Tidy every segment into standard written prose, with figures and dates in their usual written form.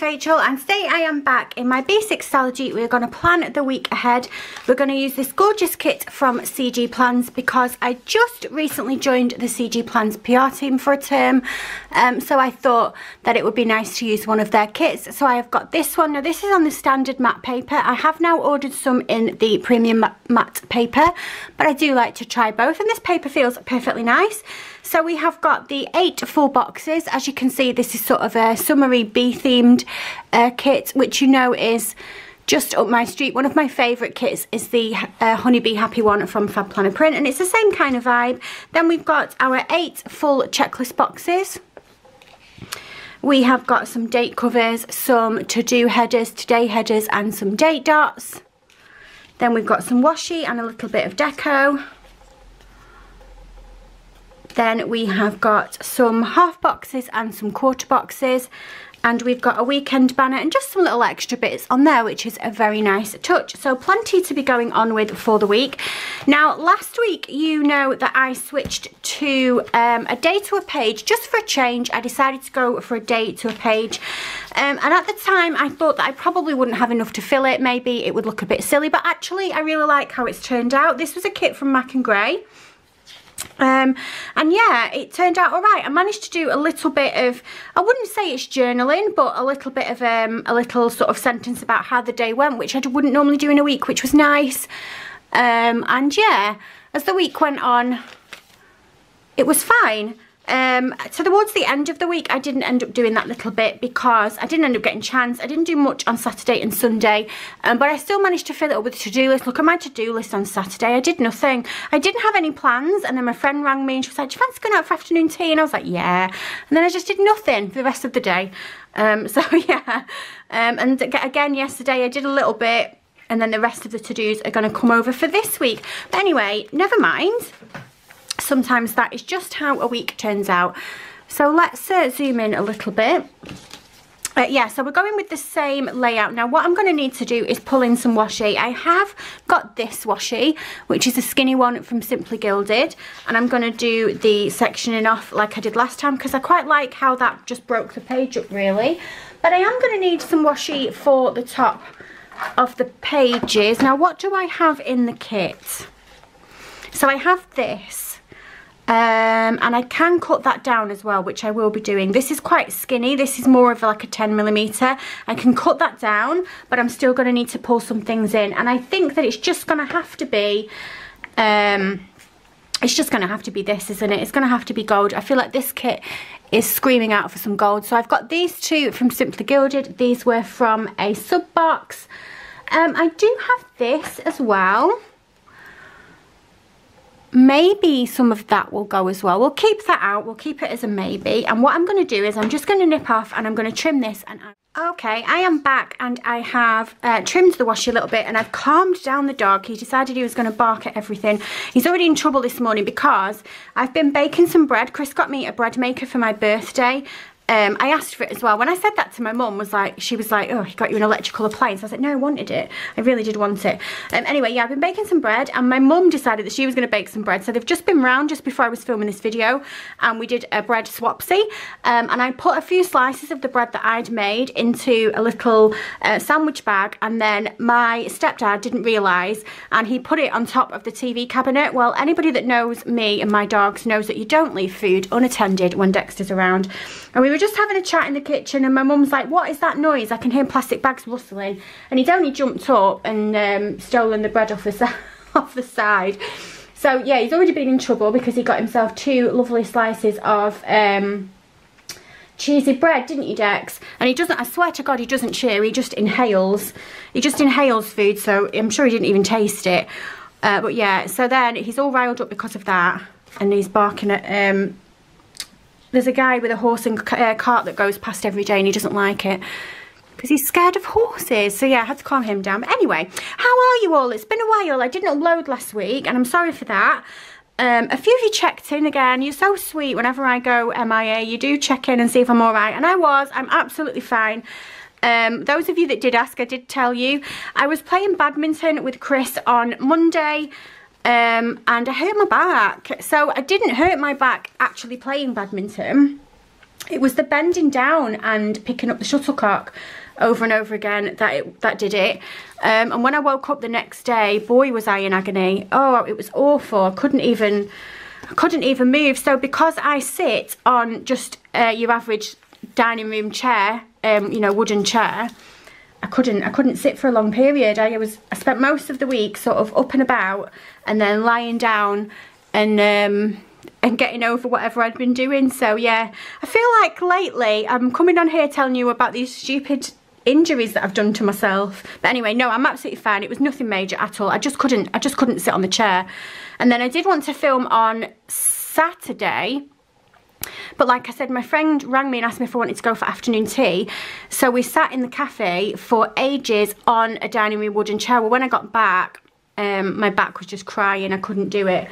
it's Rachel and today I am back in my B6 Stalogy. We're going to plan the week ahead. We're going to use this gorgeous kit from CG Plans because I just recently joined the CG Plans PR team for a term. So I thought that it would be nice to use one of their kits. So I have got this one. Now this is on the standard matte paper. I have now ordered some in the premium matte paper, but I do like to try both and this paper feels perfectly nice. So we have got the 8 full boxes. As you can see, this is sort of a summery bee themed kit, which you know is just up my street. One of my favourite kits is the Honeybee Happy one from Fab Planner Print, and it's the same kind of vibe. Then we've got our 8 full checklist boxes. We have got some date covers, some to-do headers, today headers, and some date dots. Then we've got some washi and a little bit of deco. Then we have got some half boxes and some quarter boxes, and we've got a weekend banner and just some little extra bits on there, which is a very nice touch. So plenty to be going on with for the week. Now last week you know that I switched to a day to a page just for a change. I decided to go for a day to a page, and at the time I thought that I probably wouldn't have enough to fill it. Maybe it would look a bit silly, but actually I really like how it's turned out. This was a kit from Mac and Grey. And yeah, it turned out all right. I managed to do a little bit of, I wouldn't say it's journaling, but a little bit of a little sort of sentence about how the day went, which I wouldn't normally do in a week, which was nice. And yeah, as the week went on, it was fine. So towards the end of the week I didn't end up doing that little bit because I didn't end up getting a chance. I didn't do much on Saturday and Sunday, but I still managed to fill it up with a to-do list. Look at my to-do list on Saturday. I did nothing. I didn't have any plans, and then my friend rang me and she was like, do you fancy going out for afternoon tea? And I was like, yeah. And then I just did nothing for the rest of the day. So yeah, and again yesterday I did a little bit, and then the rest of the to-dos are going to come over for this week. But anyway, never mind. Sometimes that is just how a week turns out. So let's zoom in a little bit. Yeah, so we're going with the same layout. Now what I'm going to need to do is pull in some washi. I have got this washi, which is a skinny one from Simply Gilded, and I'm going to do the sectioning off like I did last time because I quite like how that just broke the page up really. But I am going to need some washi for the top of the pages. Now what do I have in the kit? So I have this. And I can cut that down as well, which I will be doing. This is quite skinny. This is more of like a 10mm. I can cut that down, but I'm still going to need to pull some things in. And I think that it's just going to have to be, it's just going to have to be this, isn't it? It's going to have to be gold. I feel like this kit is screaming out for some gold. So I've got these two from Simply Gilded. These were from a sub box. I do have this as well. Maybe some of that will go as well. We'll keep that out. We'll keep it as a maybe. And what I'm going to do is I'm just going to nip off and I'm going to trim this. And okay, I am back and I have trimmed the washi a little bit and I've calmed down the dog. He decided he was going to bark at everything. He's already in trouble this morning because I've been baking some bread. Chris got me a bread maker for my birthday. I asked for it as well. When I said that to my mum, she was like, oh, he got you an electrical appliance. I was like, no, I wanted it. I really did want it. Anyway, yeah, I've been baking some bread and my mum decided that she was going to bake some bread. So they've just been round just before I was filming this video and we did a bread swapsy. And I put a few slices of the bread that I'd made into a little sandwich bag, and then my stepdad didn't realise and he put it on top of the TV cabinet. Well, anybody that knows me and my dogs knows that you don't leave food unattended when Dexter's around. And we were just having a chat in the kitchen and my mum's like, what is that noise? I can hear plastic bags rustling. And he'd only jumped up and stolen the bread off the side. So yeah, he's already been in trouble because he got himself 2 lovely slices of cheesy bread, didn't you, Dex? And he doesn't, I swear to God, he doesn't chew. He just inhales. He just inhales food, so I'm sure he didn't even taste it. But yeah, so then he's all riled up because of that. And he's barking at... There's a guy with a horse and cart that goes past every day and he doesn't like it because he's scared of horses. So yeah, I had to calm him down. But anyway, how are you all? It's been a while. I didn't upload last week and I'm sorry for that. A few of you checked in again. You're so sweet. Whenever I go MIA, you do check in and see if I'm all right. And I'm absolutely fine. Those of you that did ask, I did tell you. I was playing badminton with Chris on Monday. And I hurt my back. So I didn't hurt my back actually playing badminton. it was the bending down and picking up the shuttlecock over and over again that did it. And when I woke up the next day, boy was I in agony. Oh, it was awful. I couldn't even move. So because I sit on just your average dining room chair, you know, wooden chair, I couldn't sit for a long period. I spent most of the week sort of up and about, and then lying down and getting over whatever I'd been doing. So yeah, I feel like lately I'm coming on here telling you about these stupid injuries that I've done to myself. But anyway, no, I'm absolutely fine. It was nothing major at all. I just couldn't sit on the chair. And then I did want to film on Saturday, but like I said, my friend rang me and asked me if I wanted to go for afternoon tea. So we sat in the cafe for ages on a dining room wooden chair. Well, when I got back, my back was just crying. I couldn't do it.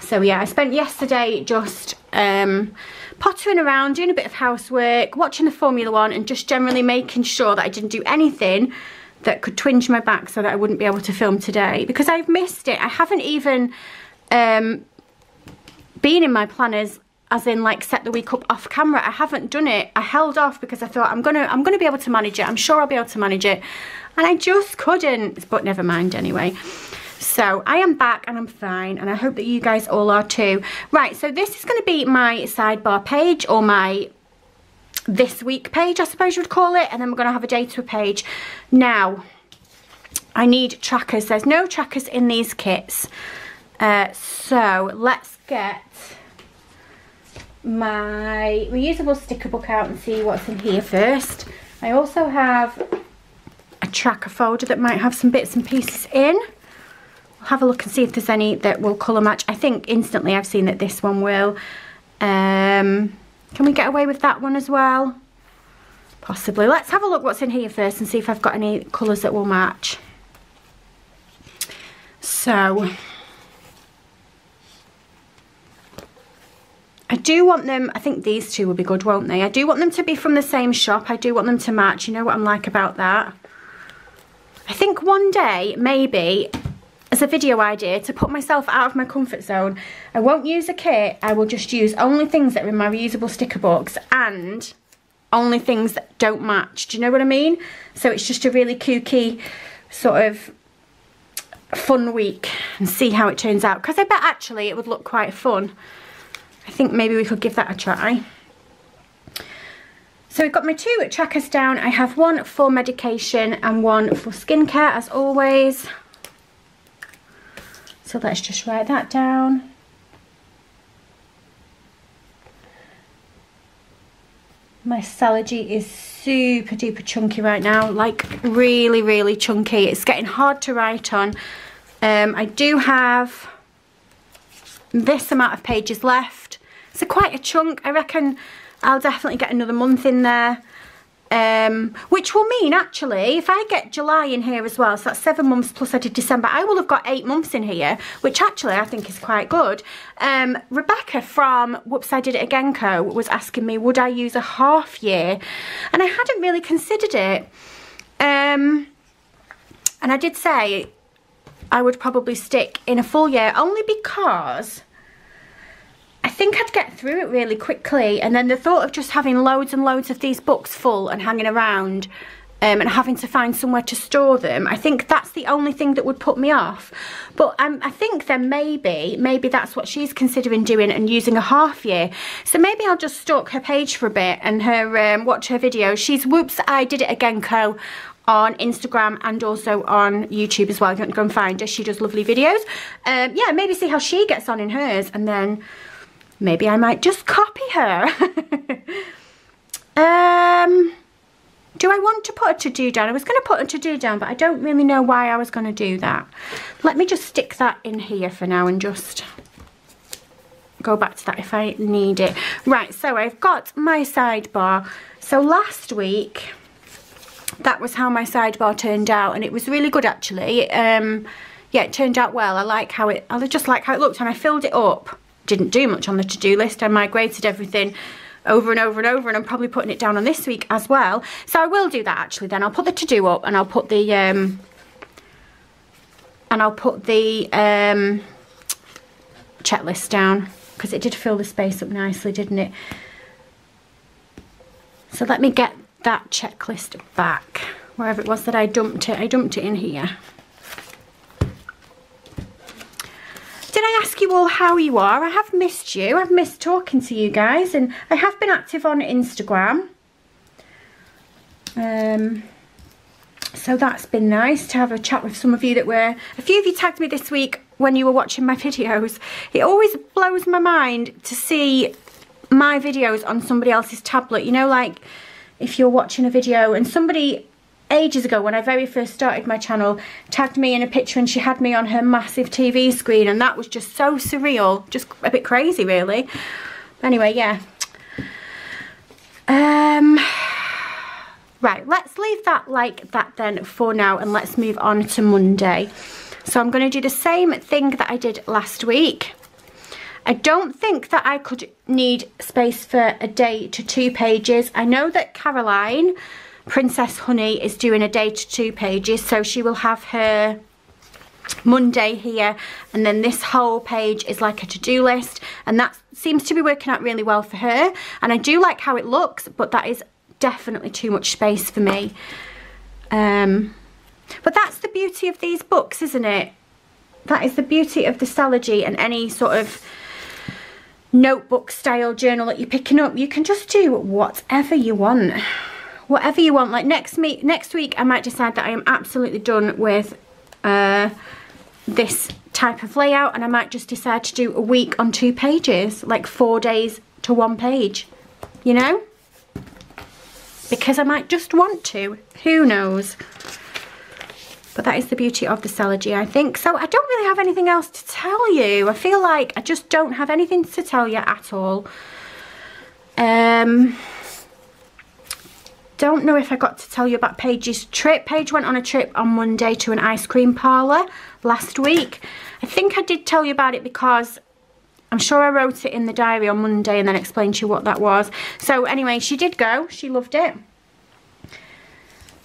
So yeah, I spent yesterday just pottering around, doing a bit of housework, watching the Formula 1, and just generally making sure that I didn't do anything that could twinge my back so that I wouldn't be able to film today, because I've missed it. I haven't even been in my planners, as in like set the week up off camera. I haven't done it. I held off because I thought I'm gonna be able to manage it. I'm sure I'll be able to manage it, and I just couldn't. But never mind anyway. So I am back and I'm fine, and I hope that you guys all are too. Right, so this is going to be my sidebar page, or my this week page, I suppose you would call it, and then we're going to have a data page. Now, I need trackers. There's no trackers in these kits. So let's get my reusable sticker book out and see what's in here first. I also have a tracker folder that might have some bits and pieces in. Have a look and see if there's any that will colour match. I think instantly I've seen that this one will. Can we get away with that one as well? Possibly. Let's have a look what's in here first and see if I've got any colours that will match. So I do want them, I think these two will be good, won't they? I do want them to be from the same shop. I do want them to match. You know what I'm like about that. I think one day, maybe, as a video idea, to put myself out of my comfort zone, I won't use a kit. I will just use only things that are in my reusable sticker books, and only things that don't match. Do you know what I mean? So it's just a really kooky sort of fun week, and see how it turns out, because I bet actually it would look quite fun. I think maybe we could give that a try. So we've got my two trackers down. I have one for medication and one for skincare, as always. So let's just write that down. My Stalogy is super duper chunky right now, like really, really chunky. It's getting hard to write on. I do have this amount of pages left. It's quite a chunk. I reckon I'll definitely get another month in there. Which will mean, actually, if I get July in here as well, so that's 7 months plus I did December, I will have got 8 months in here, which actually I think is quite good. Rebecca from Whoops I Did It Again Co was asking me, would I use a half year? And I hadn't really considered it. And I did say I would probably stick in a full year, only because I think I'd get through it really quickly, and then the thought of just having loads and loads of these books full and hanging around and having to find somewhere to store them, I think that's the only thing that would put me off. But I think then maybe that's what she's considering doing, and using a half year. So maybe I'll just stalk her page for a bit and watch her videos. She's Whoops I Did It Again Co on Instagram and also on YouTube as well. If you want to go and find her, she does lovely videos. Yeah, maybe see how she gets on in hers, and then maybe I might just copy her. Do I want to put a to-do down? I was going to put a to-do down, but I don't really know why I was going to do that. Let me just stick that in here for now and just go back to that if I need it. Right, so I've got my sidebar. So last week, that was how my sidebar turned out, and it was really good actually. Yeah, it turned out well. I just like how it looked, and I filled it up. Didn't do much on the to-do list. I migrated everything over and over and over, and I'm probably putting it down on this week as well. So I will do that actually then. I'll put the to-do up, and I'll put the checklist down, because it did fill the space up nicely, didn't it? So let me get that checklist back, wherever it was that I dumped it. I dumped it in here. Did I ask you all how you are? I have missed you. I've missed talking to you guys, and I have been active on Instagram. So that's been nice to have a chat with some of you that were... A few of you tagged me this week when you were watching my videos. It always blows my mind to see my videos on somebody else's tablet. You know, like if you're watching a video and somebody ages ago when I very first started my channel tagged me in a picture and she had me on her massive TV screen, and that was just so surreal, just a bit crazy really. Anyway, yeah. Right, let's leave that like that then for now, and let's move on to Monday. So I'm going to do the same thing that I did last week. I don't think that I could need space for a day to 2 pages. I know that Caroline, Princess Honey, is doing a day to 2 pages, so she will have her Monday here, and then this whole page is like a to-do list, and that seems to be working out really well for her, and I do like how it looks, but that is definitely too much space for me. But that's the beauty of these books, isn't it? That is the beauty of the Stalogy and any sort of notebook style journal that you're picking up. You can just do whatever you want. Whatever you want. Like next week I might decide that I am absolutely done with this type of layout, and I might just decide to do a week on 2 pages, like 4 days to 1 page, you know? Because I might just want to. Who knows? But that is the beauty of the Stalogy, I think. So I don't really have anything else to tell you. I feel like I just don't have anything to tell you at all. Don't know if I got to tell you about Paige's trip. Paige went on a trip on Monday to an ice cream parlour last week. I think I did tell you about it because I'm sure I wrote it in the diary on Monday and then explained to you what that was. So anyway, she did go. She loved it.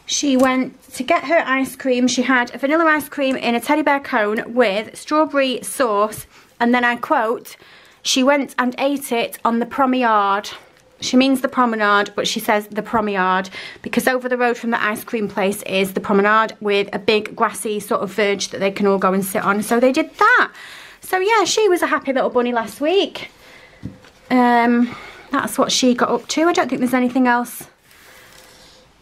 She went to get her ice cream. She had a vanilla ice cream in a teddy bear cone with strawberry sauce. And then I quote, she went and ate it on the promenade. She means the promenade, but she says the promenade because over the road from the ice cream place is the promenade with a big grassy sort of verge that they can all go and sit on. So they did that. So yeah, she was a happy little bunny last week. That's what she got up to. I don't think there's anything else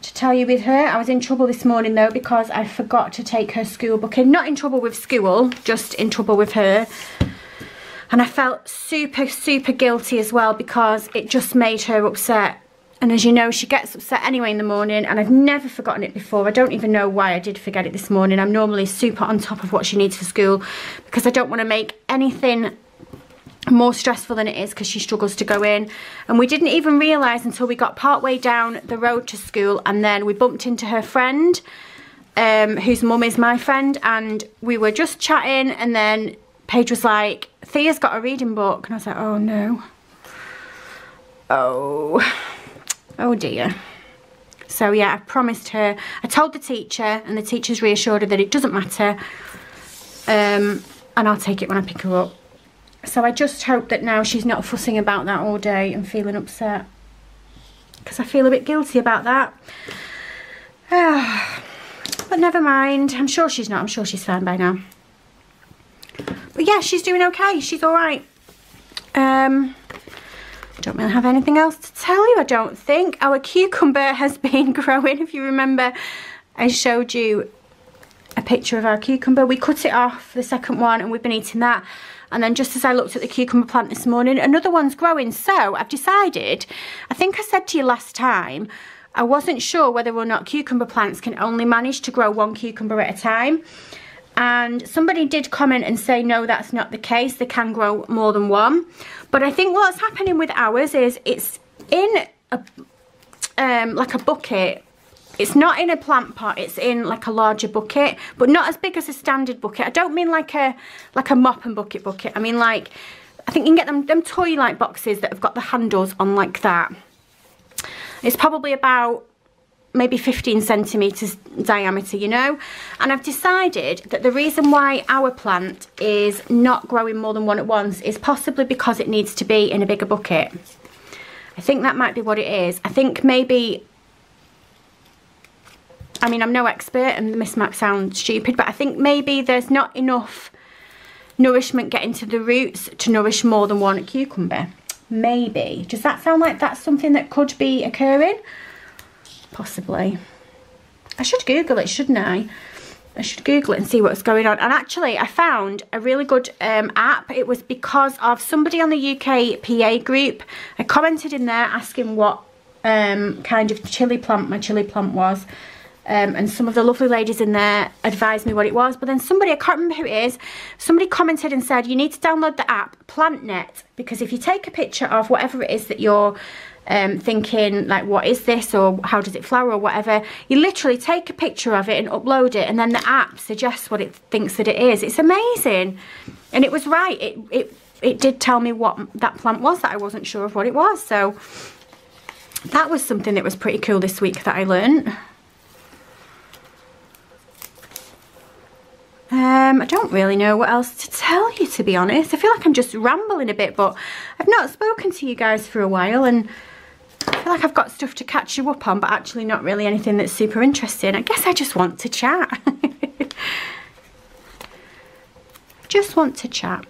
to tell you with her. I was in trouble this morning though because I forgot to take her school booking. Not in trouble with school, just in trouble with her. And I felt super, super guilty as well because it just made her upset. And as you know, she gets upset anyway in the morning, and I've never forgotten it before. I don't even know why I did forget it this morning. I'm normally super on top of what she needs for school because I don't want to make anything more stressful than it is because she struggles to go in. And we didn't even realise until we got part way down the road to school, and then we bumped into her friend, whose mum is my friend, and we were just chatting, and then Paige was like, Thea's got a reading book. And I was like, oh no. Oh dear. So yeah, I promised her, I told the teacher, and the teacher's reassured her that it doesn't matter, and I'll take it when I pick her up. So I just hope that now she's not fussing about that all day and feeling upset, because I feel a bit guilty about that. But never mind, I'm sure she's not. I'm sure she's fine by now. But yeah, she's doing okay. She's all right. Don't really have anything else to tell you, I don't think. Our cucumber has been growing. If you remember, I showed you a picture of our cucumber. We cut it off, the second one, and we've been eating that. And then just as I looked at the cucumber plant this morning, another one's growing. So I've decided, I think I said to you last time, I wasn't sure whether or not cucumber plants can only manage to grow 1 cucumber at a time. And somebody did comment and say, no, that's not the case. They can grow more than 1. But I think what's happening with ours is it's in a, like a bucket. It's not in a plant pot, it's in like a larger bucket, but not as big as a standard bucket. I don't mean like a mop and bucket. I mean like, I think you can get them toy-like boxes that have got the handles on like that. It's probably about maybe 15 centimetres diameter, you know. And I've decided that the reason why our plant is not growing more than 1 at once is possibly because it needs to be in a bigger bucket. I think that might be what it is. I think maybe, I mean, I'm no expert and this might sound stupid, but I think maybe there's not enough nourishment getting to the roots to nourish more than one cucumber. Maybe. Does that sound like that's something that could be occurring? Possibly. I should Google it, shouldn't I? I should Google it and see what's going on. And actually, I found a really good app. It was because of somebody on the UK PA group. I commented in there asking what kind of chilli plant my chilli plant was. And some of the lovely ladies in there advised me what it was. But then somebody, I can't remember who it is, somebody commented and said, you need to download the app PlantNet. Because if you take a picture of whatever it is that you're thinking, like, what is this, or how does it flower, or whatever, you literally take a picture of it and upload it, and then the app suggests what it thinks that it is. It's amazing. And it was right. It did tell me what that plant was that I wasn't sure of what it was. So that was something that was pretty cool this week that I learned. I don't really know what else to tell you, to be honest. I feel like I'm just rambling a bit, but I've not spoken to you guys for a while, and I feel like I've got stuff to catch you up on, but actually not really anything that's super interesting. I guess I just want to chat. Just want to chat.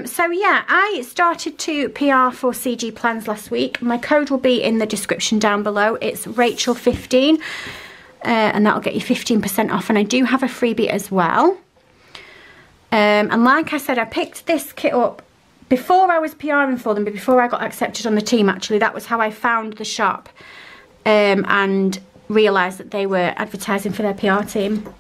So yeah, I started to PR for CG Plans last week. My code will be in the description down below. It's Rachel15. And that'll get you 15% off, and I do have a freebie as well. And like I said, I picked this kit up before I was PRing for them, but before I got accepted on the team. Actually, that was how I found the shop and realised that they were advertising for their PR team.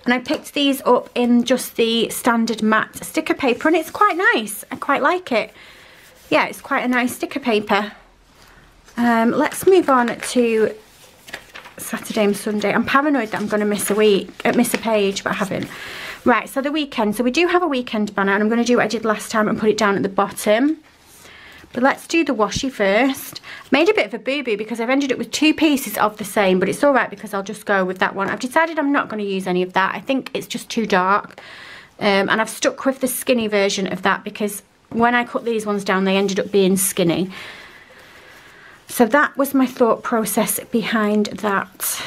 And I picked these up in just the standard matte sticker paper, and it's quite nice. I quite like it. Yeah, it's quite a nice sticker paper. Let's move on to Saturday and Sunday. I'm paranoid that I'm going to miss a page, but I haven't. Right, so the weekend. So we do have a weekend banner, and I'm going to do what I did last time and put it down at the bottom. But let's do the washi first. Made a bit of a boo-boo because I've ended up with 2 pieces of the same, but it's all right because I'll just go with that one. I've decided I'm not going to use any of that. I think it's just too dark. And I've stuck with the skinny version of that because when I cut these ones down, they ended up being skinny. So that was my thought process behind that.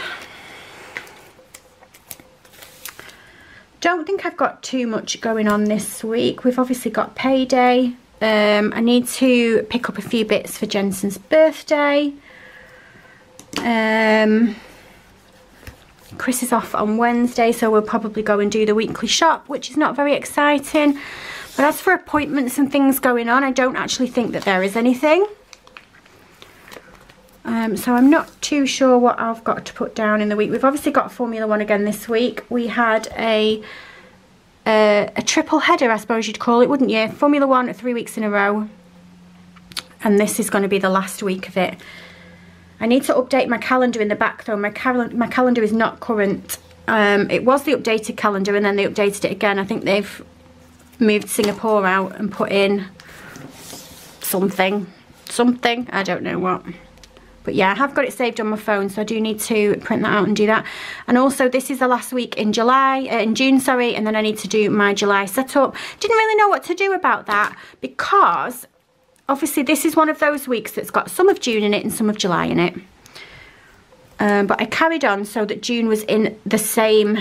Don't think I've got too much going on this week. We've obviously got payday. I need to pick up a few bits for Jensen's birthday. Chris is off on Wednesday, so we'll probably go and do the weekly shop, which is not very exciting. But as for appointments and things going on, I don't actually think that there is anything. So I'm not too sure what I've got to put down in the week. We've obviously got Formula 1 again this week. We had a triple header, I suppose you'd call it, wouldn't you? Formula 1 3 weeks in a row. And this is going to be the last week of it. I need to update my calendar in the back though. My calendar is not current. It was the updated calendar and then they updated it again. I think they've moved Singapore out and put in something, I don't know what. But yeah, I have got it saved on my phone, so I do need to print that out and do that. And also, this is the last week in June, sorry, and then I need to do my July setup. Didn't really know what to do about that because obviously this is one of those weeks that's got some of June in it and some of July in it. But I carried on so that June was in the same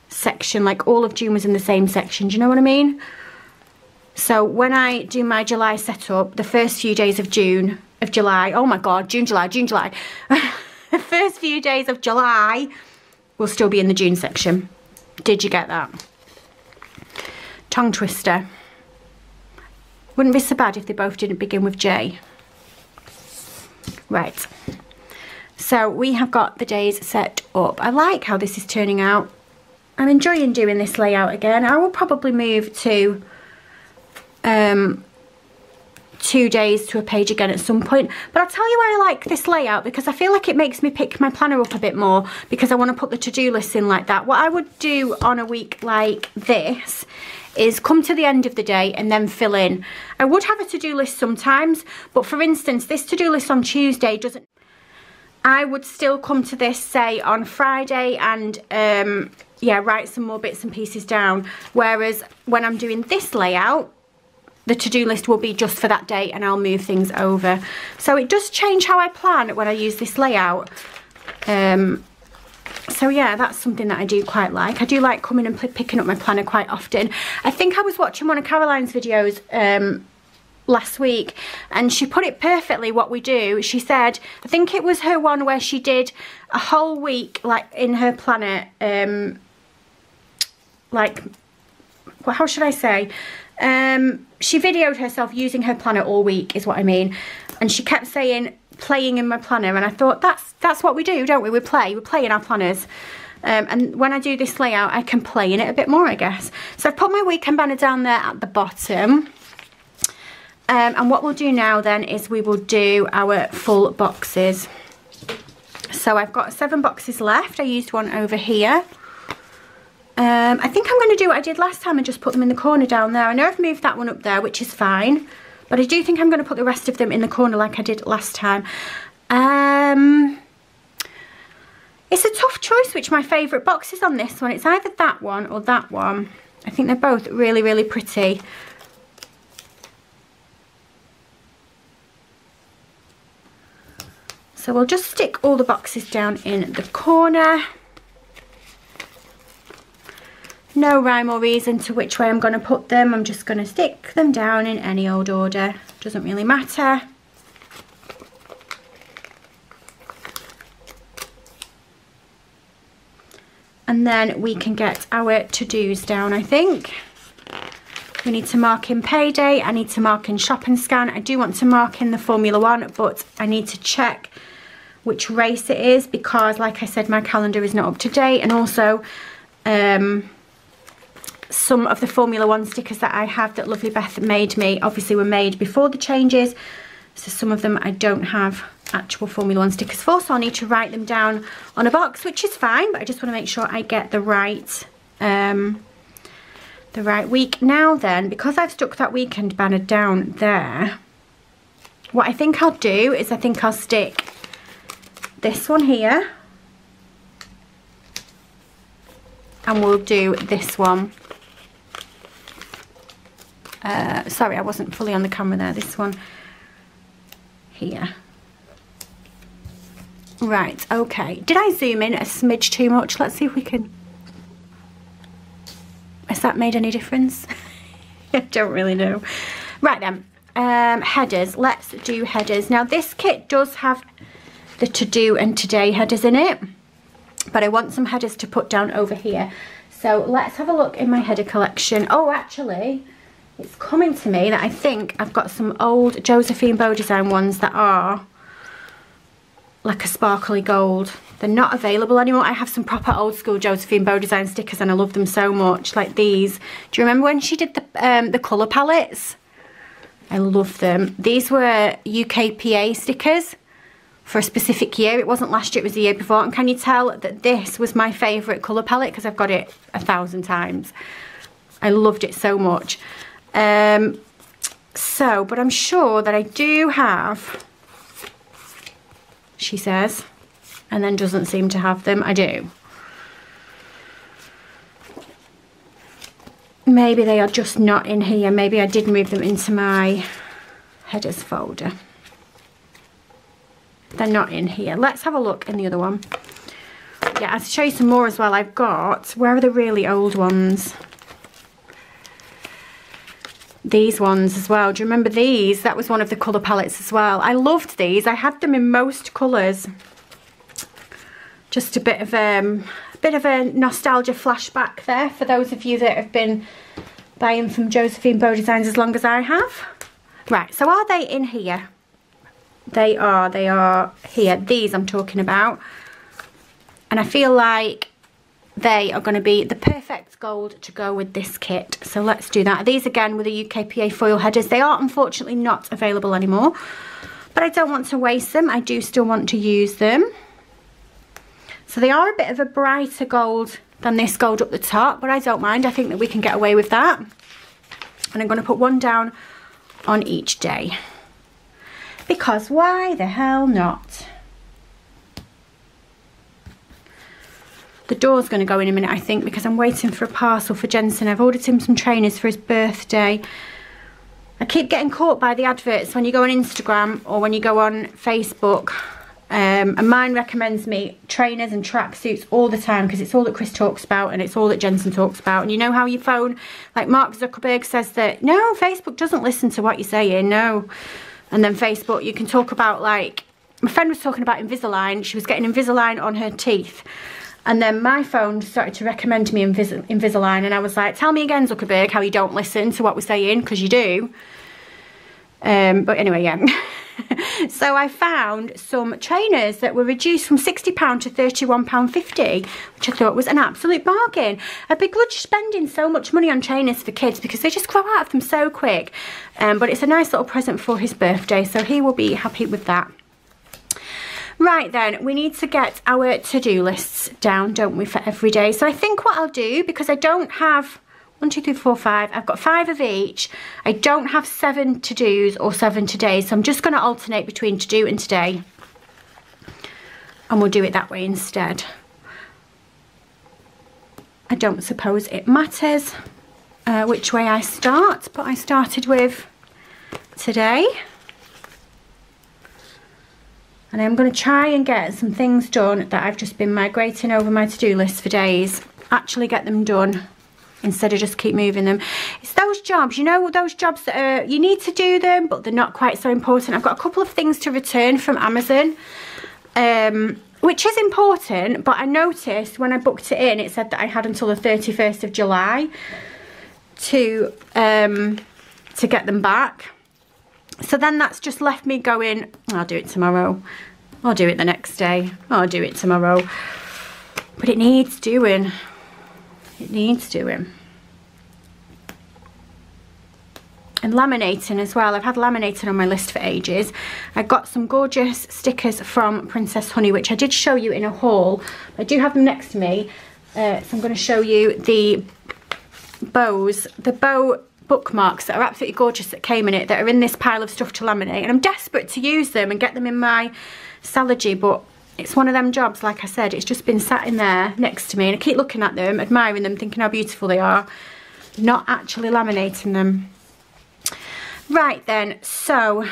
section, like all of June was in the same section. Do you know what I mean? So when I do my July setup, the first few days of July, oh my god, June, July. The first few days of July will still be in the June section. Did you get that? Tongue twister. Wouldn't be so bad if they both didn't begin with J. Right. So we have got the days set up. I like how this is turning out. I'm enjoying doing this layout again. I will probably move to 2 days to a page again at some point, but I'll tell you why I like this layout, because I feel like it makes me pick my planner up a bit more because I want to put the to-do list in like that. What I would do on a week like this is come to the end of the day and then fill in. I would have a to-do list sometimes, but for instance, this to-do list on Tuesday doesn't. I would still come to this, say, on Friday and yeah, write some more bits and pieces down, whereas when I'm doing this layout, the to-do list will be just for that day, and I'll move things over. So it does change how I plan when I use this layout. So yeah, that's something that I do quite like. I do like coming and picking up my planner quite often. I think I was watching one of Caroline's videos last week, and she put it perfectly what we do. She said, I think it was her one where she did a whole week, like in her planner, like, well, how should I say? She videoed herself using her planner all week, is what I mean. And she kept saying, playing in my planner, and I thought that's what we do, don't we? We play in our planners. And when I do this layout, I can play in it a bit more, I guess. So I've put my weekend banner down there at the bottom. And what we'll do now then is we will do our full boxes. So I've got 7 boxes left. I used one over here. I think I'm going to do what I did last time and just put them in the corner down there. I know I've moved that one up there, which is fine. But I do think I'm going to put the rest of them in the corner like I did last time. It's a tough choice which my favourite box is on this one. It's either that one or that one. I think they're both really, really pretty. So we'll just stick all the boxes down in the corner. No rhyme or reason to which way I'm going to put them. I'm just going to stick them down in any old order. Doesn't really matter. And then we can get our to-dos down, I think. We need to mark in payday. I need to mark in shop and scan. I do want to mark in the Formula 1, but I need to check which race it is because, like I said, my calendar is not up to date. And also, some of the Formula 1 stickers that I have that Lovely Beth made me obviously were made before the changes. So some of them I don't have actual Formula 1 stickers for, so I'll need to write them down on a box, which is fine, but I just want to make sure I get the right week. Now then, because I've stuck that weekend banner down there, what I think I'll do is I think I'll stick this one here, and we'll do this one. Sorry, I wasn't fully on the camera there. This one here. Right, okay. Did I zoom in a smidge too much? Let's see if we can... Has that made any difference? I don't really know. Right then, headers. Let's do headers. Now this kit does have the to-do and today headers in it, but I want some headers to put down over here. So let's have a look in my header collection. Oh, actually, it's coming to me that I think I've got some old Josephine Bow Design ones that are like a sparkly gold. They're not available anymore. I have some proper old school Josephine Bow Design stickers and I love them so much, like these. Do you remember when she did the colour palettes? I love them. These were UKPA stickers for a specific year. It wasn't last year, it was the year before. And can you tell that this was my favourite colour palette because I've got it 1,000 times. I loved it so much. But I'm sure that I do have, she says, and then doesn't seem to have them. I do. Maybe they are just not in here. Maybe I did move them into my headers folder. They're not in here. Let's have a look in the other one. Yeah, I'll show you some more as well. I've got, where are the really old ones? These ones as well. Do you remember these? That was one of the colour palettes as well. I loved these. I had them in most colours. Just a bit of a nostalgia flashback there for those of you that have been buying from Josephine Bow Designs as long as I have. Right, so are they in here? They are here. These I'm talking about. And I feel like they are going to be the perfect gold to go with this kit. So let's do that. These again with the UKPA foil headers. They are unfortunately not available anymore. But I don't want to waste them. I do still want to use them. So they are a bit of a brighter gold than this gold up the top. But I don't mind. I think that we can get away with that. And I'm going to put one down on each day. Because why the hell not? The door's going to go in a minute, I think, because I'm waiting for a parcel for Jensen. I've ordered him some trainers for his birthday. I keep getting caught by the adverts when you go on Instagram or when you go on Facebook. And mine recommends me trainers and tracksuits all the time because it's all that Chris talks about and it's all that Jensen talks about. And you know how your phone, like Mark Zuckerberg says that, no, Facebook doesn't listen to what you're saying, no. And then Facebook, you can talk about, like, my friend was talking about Invisalign. She was getting Invisalign on her teeth. And then my phone started to recommend me Invisalign. And I was like, tell me again, Zuckerberg, how you don't listen to what we're saying, because you do. But anyway, yeah. So I found some trainers that were reduced from £60 to £31.50, which I thought was an absolute bargain. I begrudge spending so much money on trainers for kids because they just grow out of them so quick. But it's a nice little present for his birthday, so he will be happy with that. Right then, we need to get our to-do lists down, don't we, for every day. So I think what I'll do, because I don't have 1, 2, 3, 4, 5. I've got 5 of each. I don't have 7 to-dos or 7 todays, so I'm just going to alternate between to-do and today. And we'll do it that way instead. I don't suppose it matters which way I start, but I started with today. And I'm going to try and get some things done that I've just been migrating over my to-do list for days. Actually get them done instead of just keep moving them. It's those jobs, you know, those jobs that are, you need to do them, but they're not quite so important. I've got a couple of things to return from Amazon, which is important, but I noticed when I booked it in, it said that I had until the 31st of July to get them back. So then that's just left me going, I'll do it tomorrow. I'll do it the next day. I'll do it tomorrow. But it needs doing. It needs doing. And laminating as well. I've had laminating on my list for ages. I got some gorgeous stickers from Princess Honey, which I did show you in a haul. I do have them next to me. So I'm going to show you the bows. The bow bookmarks that are absolutely gorgeous that came in it, that are in this pile of stuff to laminate, and I'm desperate to use them and get them in my Stalogy, but it's one of them jobs, like I said, it's just been sat in there next to me and I keep looking at them, admiring them, thinking how beautiful they are, not actually laminating them. Right then, so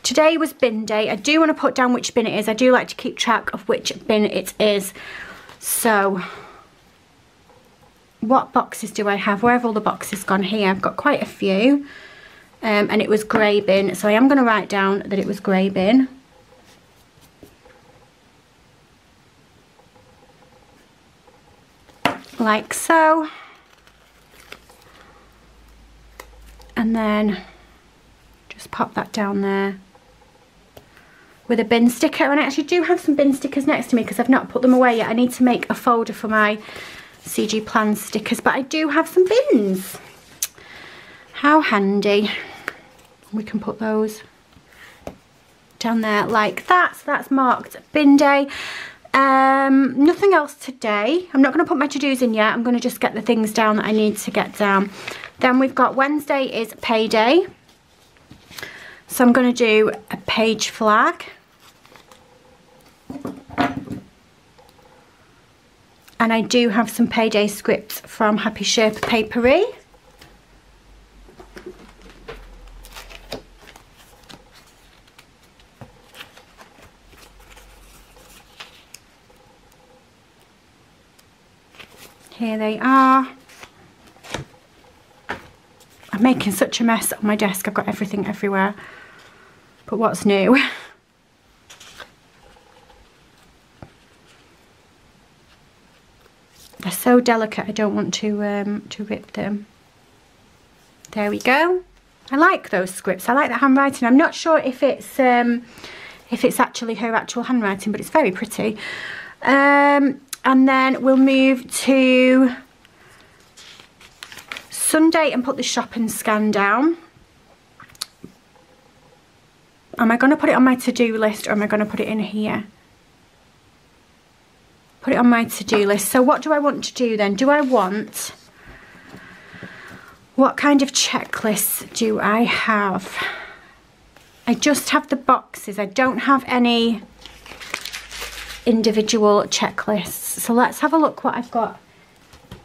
today was bin day. I do want to put down which bin it is. I do like to keep track of which bin it is. So what boxes do I have? Where have all the boxes gone? Here, I've got quite a few. And it was grey bin. So I am going to write down that it was grey bin. Like so. And then just pop that down there with a bin sticker. And I actually do have some bin stickers next to me because I've not put them away yet. I need to make a folder for my CG Plans stickers, but I do have some bins. How handy. We can put those down there like that. So that's marked bin day. Nothing else today. I'm not going to put my to-dos in yet. I'm going to just get the things down that I need to get down. Then we've got Wednesday is payday. So I'm going to do a page flag. And I do have some payday scripts from Happy Sherpa Papery. Here they are. I'm making such a mess on my desk. I've got everything everywhere. But what's new? They're so delicate, I don't want to rip them. There we go. I like those scripts. I like the handwriting. I'm not sure if it's actually her actual handwriting, but it's very pretty. And then we'll move to Sunday and put the shop and scan down. Am I going to put it on my to-do list or am I going to put it in here? Put it on my to-do list. So what do I want to do then? Do I want... What kind of checklists do I have? I just have the boxes. I don't have any individual checklists. So let's have a look what I've got.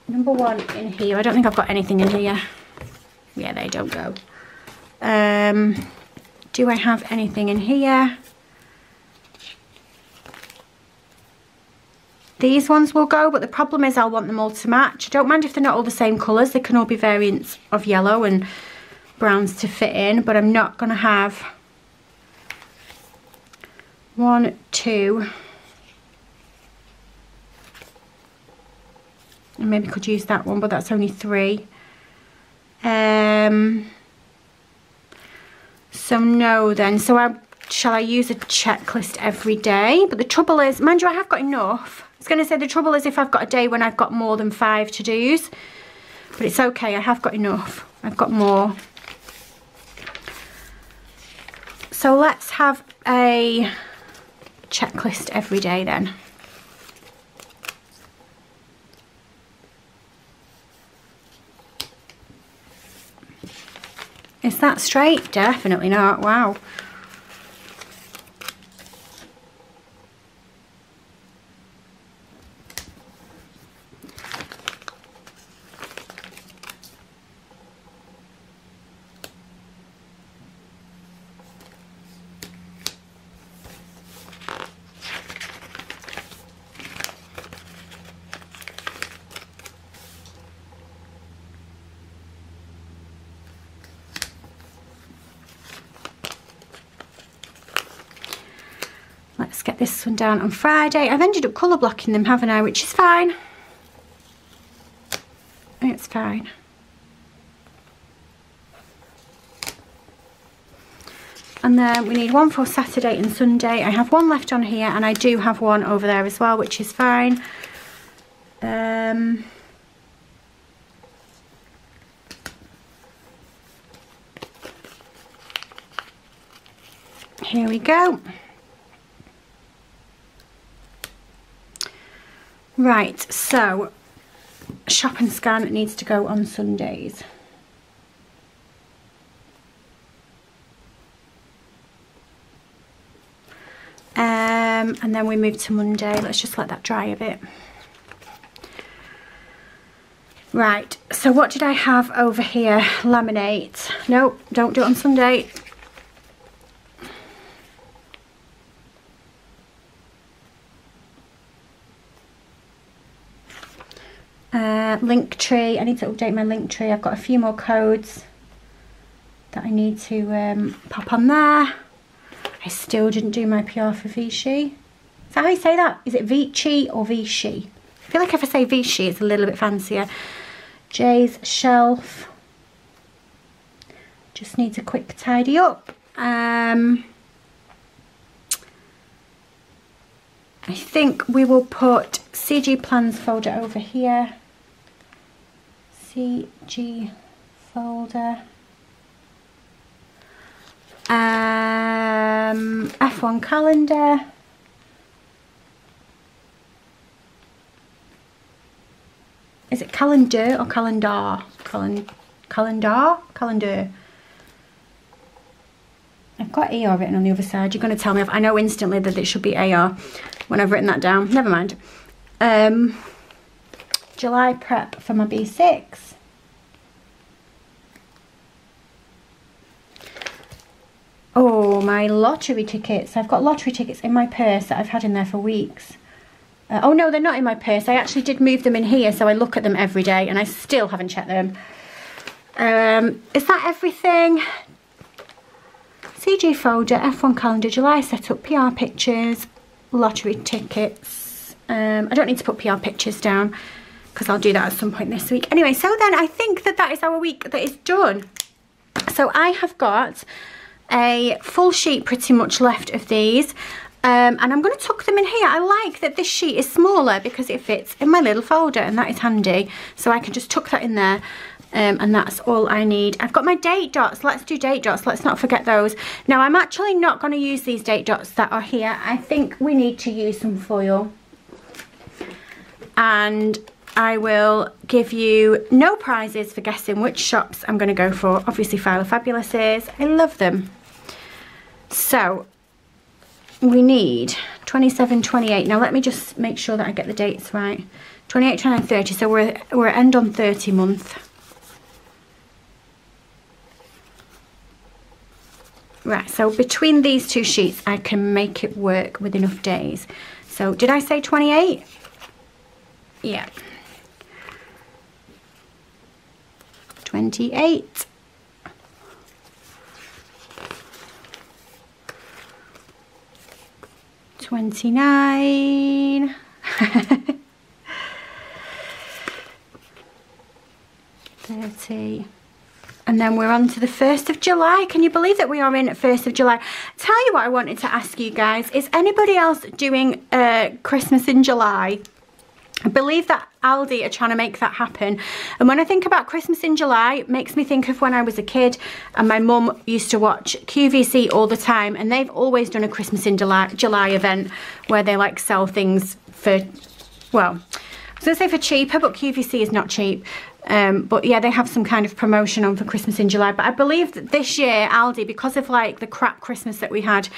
Number one in here. I don't think I've got anything in here. Yeah, they don't go. Do I have anything in here? These ones will go, but the problem is I'll want them all to match. I don't mind if they're not all the same colours. They can all be variants of yellow and browns to fit in, but I'm not going to have 1, 2, and maybe could use that one, but that's only 3. So no then. So shall I use a checklist every day? But the trouble is, mind you, I have got enough. I was going to say the trouble is if I've got a day when I've got more than 5 to-dos. But it's okay, I have got enough. I've got more. So let's have a checklist every day then. Is that straight? Definitely not. Wow. Let's get this one down on Friday. I've ended up colour blocking them, haven't I? Which is fine. It's fine. And then we need one for Saturday and Sunday. I have one left on here, and I do have one over there as well, which is fine. Here we go. Right, so shop and scan needs to go on Sundays. And then we move to Monday. Let's just let that dry a bit. Right, so what did I have over here? Laminate. Nope, don't do it on Sunday. Linktree. I need to update my Linktree. I've got a few more codes that I need to pop on there. I still didn't do my PR for Vichy. Is that how you say that? Is it Vichy or Vichy? I feel like if I say Vichy, it's a little bit fancier. Jay's shelf. Just needs a quick tidy up. I think we will put CG plans folder over here. CG folder. F1 calendar. Is it calendar or calendar? Calendar. I've got AR written on the other side. You're going to tell me. I know instantly that it should be AR when I've written that down. Never mind. July prep for my B6. Oh, my lottery tickets. I've got lottery tickets in my purse that I've had in there for weeks. Oh no, they're not in my purse. I actually did move them in here, so I look at them every day, and I still haven't checked them. Is that everything? CG folder, F1 calendar, July setup, PR pictures, lottery tickets. I don't need to put PR pictures down because I'll do that at some point this week. Anyway, so then I think that is our week that is done. So I have got a full sheet pretty much left of these. And I'm going to tuck them in here. I like that this sheet is smaller because it fits in my little folder, and that is handy. So I can just tuck that in there. And that's all I need. I've got my date dots. Let's do date dots. Let's not forget those. Now, I'm actually not going to use these date dots that are here. I think we need to use some foil. And I will give you no prizes for guessing which shops I'm going to go for. Obviously, File of Fabulouses. I love them. So, we need 27, 28. Now, let me just make sure that I get the dates right. 28, 29, 30. So, we're end on 30 month. Right, so between these two sheets, I can make it work with enough days. So, did I say 28? Yeah. 28. 29. 30. And then we're on to the 1st of July. Can you believe that we are in 1st of July? Tell you what I wanted to ask you guys. Is anybody else doing Christmas in July? I believe that Aldi are trying to make that happen. And when I think about Christmas in July, it makes me think of when I was a kid and my mum used to watch QVC all the time. And they've always done a Christmas in July event where they like sell things for, well, I was going to say for cheaper, but QVC is not cheap. But yeah, they have some kind of promotion on for Christmas in July. But I believe that this year, Aldi, because of like the crap Christmas that we had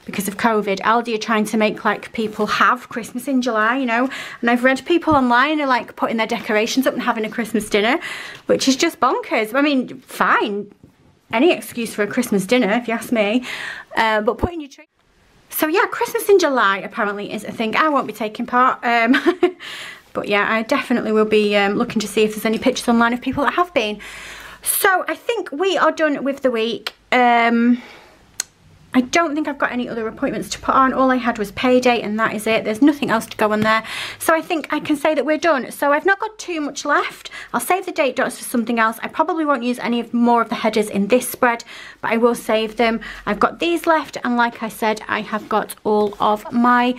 because of COVID, Aldi are trying to make like people have Christmas in July, you know. And I've read people online are like putting their decorations up and having a Christmas dinner, which is just bonkers. I mean, fine, any excuse for a Christmas dinner if you ask me, but putting your tree. So yeah, Christmas in July apparently is a thing. I won't be taking part. But yeah, I definitely will be looking to see if there's any pictures online of people that have been. So I think we are done with the week. I don't think I've got any other appointments to put on. All I had was payday and that is it. There's nothing else to go on there. So I think I can say that we're done. So I've not got too much left. I'll save the date dots for something else. I probably won't use any more of the headers in this spread, but I will save them. I've got these left, and like I said, I have got all of my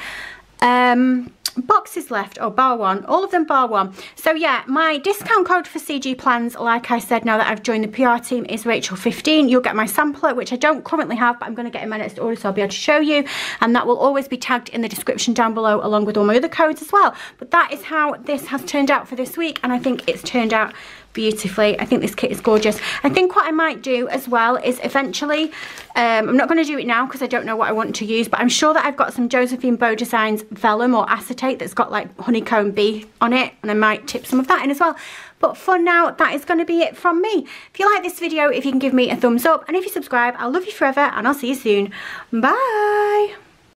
boxes left, or bar one, all of them bar one. So yeah, my discount code for CG plans, like I said, now that I've joined the PR team, is Rachel15. You'll get my sampler, which I don't currently have, but I'm going to get in my next order, so I'll be able to show you, and that will always be tagged in the description down below along with all my other codes as well. But that is how this has turned out for this week, and I think it's turned out beautifully. I think this kit is gorgeous. I think what I might do as well is eventually, I'm not going to do it now because I don't know what I want to use, but I'm sure that I've got some Josephine Bow Designs vellum or acetate that's got like honeycomb bee on it, and I might tip some of that in as well. But for now, that is going to be it from me. If you like this video, if you can give me a thumbs up, and if you subscribe, I'll love you forever, and I'll see you soon. Bye!